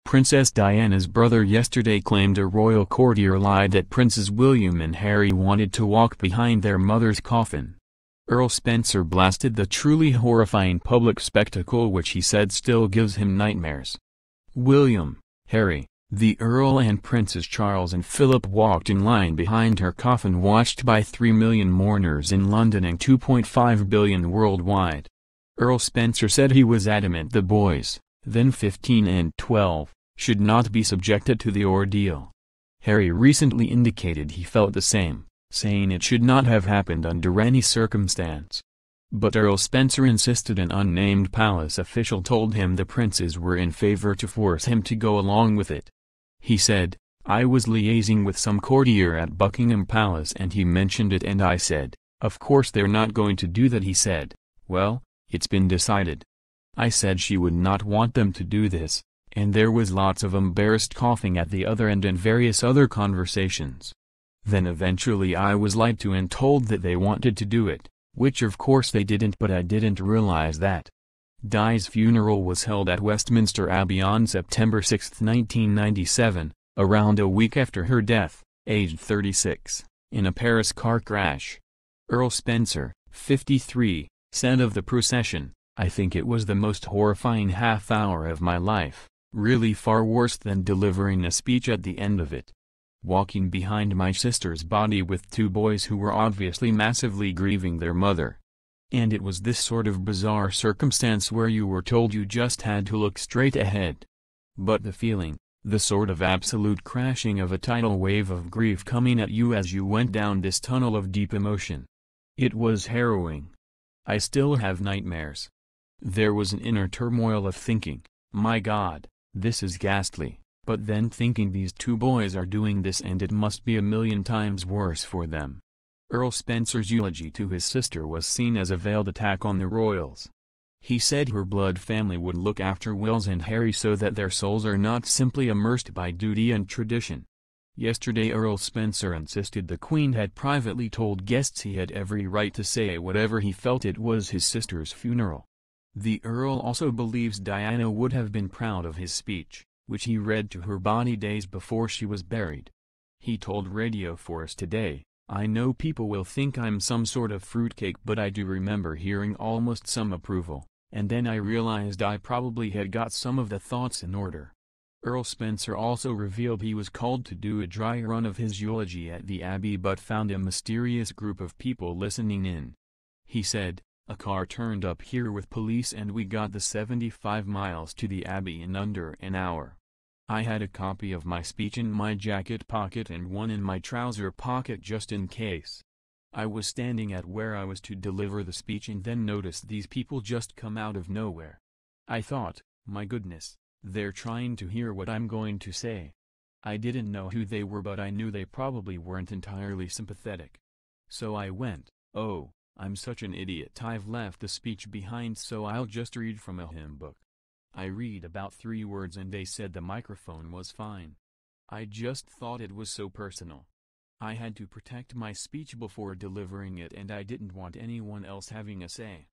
Princess Diana's brother yesterday claimed a royal courtier lied that Princes William and Harry wanted to walk behind their mother's coffin. Earl Spencer blasted the truly horrifying public spectacle which he said still gives him nightmares. William, Harry, the Earl and Princes Charles and Philip walked in line behind her coffin, watched by 3 million mourners in London and 2.5 billion worldwide. Earl Spencer said he was adamant the boys, then 15 and 12, should not be subjected to the ordeal. Harry recently indicated he felt the same, saying it should not have happened under any circumstance. But Earl Spencer insisted. An unnamed palace official told him the princes were in favor to force him to go along with it. He said, "I was liaising with some courtier at Buckingham Palace and he mentioned it and I said, of course they're not going to do that." He said, "Well, it's been decided." I said she would not want them to do this, and there was lots of embarrassed coughing at the other end and various other conversations. Then eventually I was lied to and told that they wanted to do it, which of course they didn't, but I didn't realize that. Di's funeral was held at Westminster Abbey on September 6, 1997, around a week after her death, aged 36, in a Paris car crash. Earl Spencer, 53, said of the procession, "I think it was the most horrifying half hour of my life, really far worse than delivering a speech at the end of it. Walking behind my sister's body with two boys who were obviously massively grieving their mother. And it was this sort of bizarre circumstance where you were told you just had to look straight ahead. But the feeling, the sort of absolute crashing of a tidal wave of grief coming at you as you went down this tunnel of deep emotion. It was harrowing. I still have nightmares. There was an inner turmoil of thinking, my God, this is ghastly, but then thinking these two boys are doing this and it must be a million times worse for them." Earl Spencer's eulogy to his sister was seen as a veiled attack on the royals. He said her blood family would look after Wills and Harry so that their souls are not simply immersed by duty and tradition. Yesterday Earl Spencer insisted the Queen had privately told guests he had every right to say whatever he felt. It was his sister's funeral. The Earl also believes Diana would have been proud of his speech, which he read to her body days before she was buried. He told Radio 4 today, "I know people will think I'm some sort of fruitcake, but I do remember hearing almost some approval, and then I realized I probably had got some of the thoughts in order." Earl Spencer also revealed he was called to do a dry run of his eulogy at the Abbey but found a mysterious group of people listening in. He said, "A car turned up here with police and we got the 75 miles to the Abbey in under an hour. I had a copy of my speech in my jacket pocket and one in my trouser pocket just in case. I was standing at where I was to deliver the speech and then noticed these people just come out of nowhere. I thought, my goodness, they're trying to hear what I'm going to say. I didn't know who they were but I knew they probably weren't entirely sympathetic. So I went, oh, I'm such an idiot. I've left the speech behind so I'll just read from a hymn book. I read about 3 words and they said the microphone was fine. I just thought it was so personal. I had to protect my speech before delivering it and I didn't want anyone else having a say.